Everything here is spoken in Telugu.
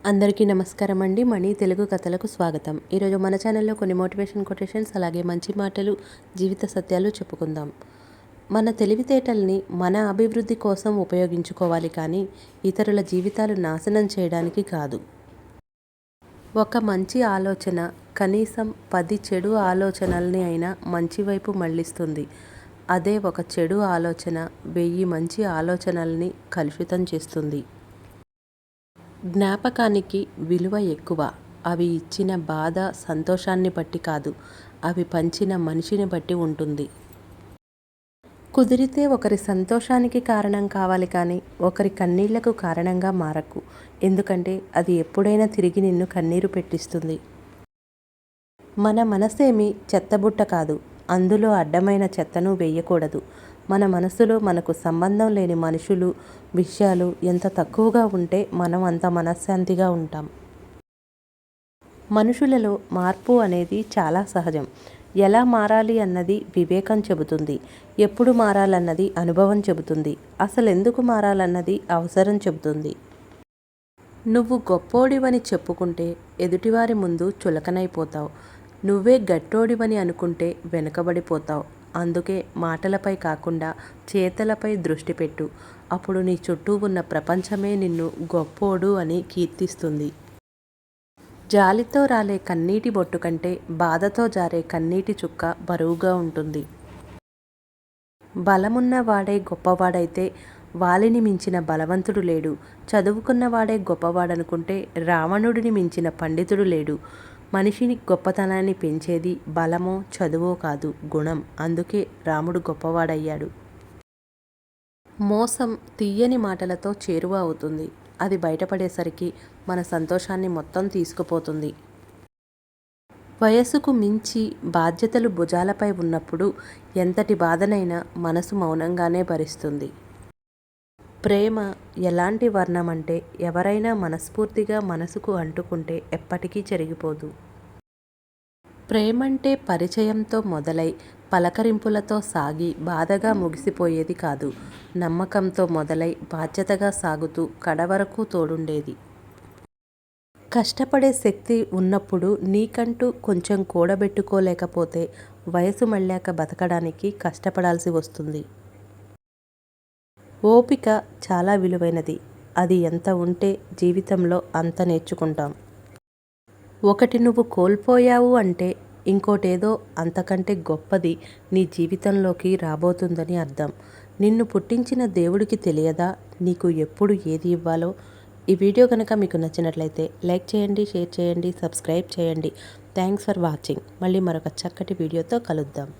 అందరికీ నమస్కారం అండి. మణి తెలుగు కథలకు స్వాగతం. ఈరోజు మన ఛానల్లో కొన్ని మోటివేషన్ కొటేషన్స్ అలాగే మంచి మాటలు, జీవిత సత్యాలు చెప్పుకుందాం. మన తెలివితేటల్ని మన అభివృద్ధి కోసం ఉపయోగించుకోవాలి, కానీ ఇతరుల జీవితాలు నాశనం చేయడానికి కాదు. ఒక మంచి ఆలోచన కనీసం 10 చెడు ఆలోచనల్ని అయినా మంచి వైపు మళ్లిస్తుంది. అదే ఒక చెడు ఆలోచన 1000 మంచి ఆలోచనల్ని కలుషితం చేస్తుంది. జ్ఞాపకానికి విలువ ఎక్కువ. అవి ఇచ్చిన బాధ, సంతోషాన్ని బట్టి కాదు, అవి పంచిన మనిషిని బట్టి ఉంటుంది. కుదిరితే ఒకరి సంతోషానికి కారణం కావాలి, కానీ ఒకరి కన్నీళ్లకు కారణంగా మారకు. ఎందుకంటే అది ఎప్పుడైనా తిరిగి నిన్ను కన్నీరు పెట్టిస్తుంది. మన మనసేమి చెత్తబుట్ట కాదు. అందులో అడ్డమైన చెత్తను వేయకూడదు. మన మనసులో మనకు సంబంధం లేని మనుషులు, విషయాలు ఎంత తక్కువగా ఉంటే మనం అంత మనశ్శాంతిగా ఉంటాం. మనుషులలో మార్పు అనేది చాలా సహజం. ఎలా మారాలి అన్నది వివేకం చెబుతుంది. ఎప్పుడు మారాలన్నది అనుభవం చెబుతుంది. అసలు ఎందుకు మారాలన్నది అవసరం చెబుతుంది. నువ్వు గొప్పోడివని చెప్పుకుంటే ఎదుటివారి ముందు చులకనైపోతావు. నువ్వే గట్టోడివని అనుకుంటే వెనుకబడిపోతావు. అందుకే మాటలపై కాకుండా చేతలపై దృష్టి పెట్టు. అప్పుడు నీ చుట్టూ ఉన్న ప్రపంచమే నిన్ను గొప్పోడు అని కీర్తిస్తుంది. జాలితో రాలే కన్నీటి బొట్టు కంటే బాధతో జారే కన్నీటి చుక్క బరువుగా ఉంటుంది. బలమున్నవాడే గొప్పవాడైతే వాలిని మించిన బలవంతుడు లేడు. చదువుకున్నవాడే గొప్పవాడనుకుంటే రావణుడిని మించిన పండితుడు లేడు. మనిషిని గొప్పతనాన్ని పెంచేది బలమో చదువో కాదు, గుణం. అందుకే రాముడు గొప్పవాడయ్యాడు. మోసం తీయని మాటలతో చేరువ అవుతుంది. అది బయటపడేసరికి మన సంతోషాన్ని మొత్తం తీసుకుపోతుంది. వయసుకు మించి బాధ్యతలు భుజాలపై ఉన్నప్పుడు ఎంతటి బాధనైనా మనసు మౌనంగానే భరిస్తుంది. ప్రేమ ఎలాంటి వర్ణమంటే ఎవరైనా మనస్ఫూర్తిగా మనసుకు అంటుకుంటే ఎప్పటికీ చెరిగిపోదు. ప్రేమంటే పరిచయంతో మొదలై పలకరింపులతో సాగి బాధగా ముగిసిపోయేది కాదు. నమ్మకంతో మొదలై బాధ్యతగా సాగుతూ కడవరకు తోడుండేది. కష్టపడే శక్తి ఉన్నప్పుడు నీకంటూ కొంచెం కూడబెట్టుకోలేకపోతే వయసు మళ్ళాక బతకడానికి కష్టపడాల్సి వస్తుంది. ఓపిక చాలా విలువైనది. అది ఎంత ఉంటే జీవితంలో అంత నేర్చుకుంటాం. ఒకటి నువ్వు కోల్పోయావు అంటే ఇంకోటేదో అంతకంటే గొప్పది నీ జీవితంలోకి రాబోతుందని అర్థం. నిన్ను పుట్టించిన దేవుడికి తెలియదా నీకు ఎప్పుడు ఏది ఇవ్వాలో? ఈ వీడియో కనుక మీకు నచ్చినట్లయితే లైక్ చేయండి, షేర్ చేయండి, సబ్స్క్రైబ్ చేయండి. Thanks for watching. మళ్ళీ మరొక చక్కటి వీడియోతో కలుద్దాం.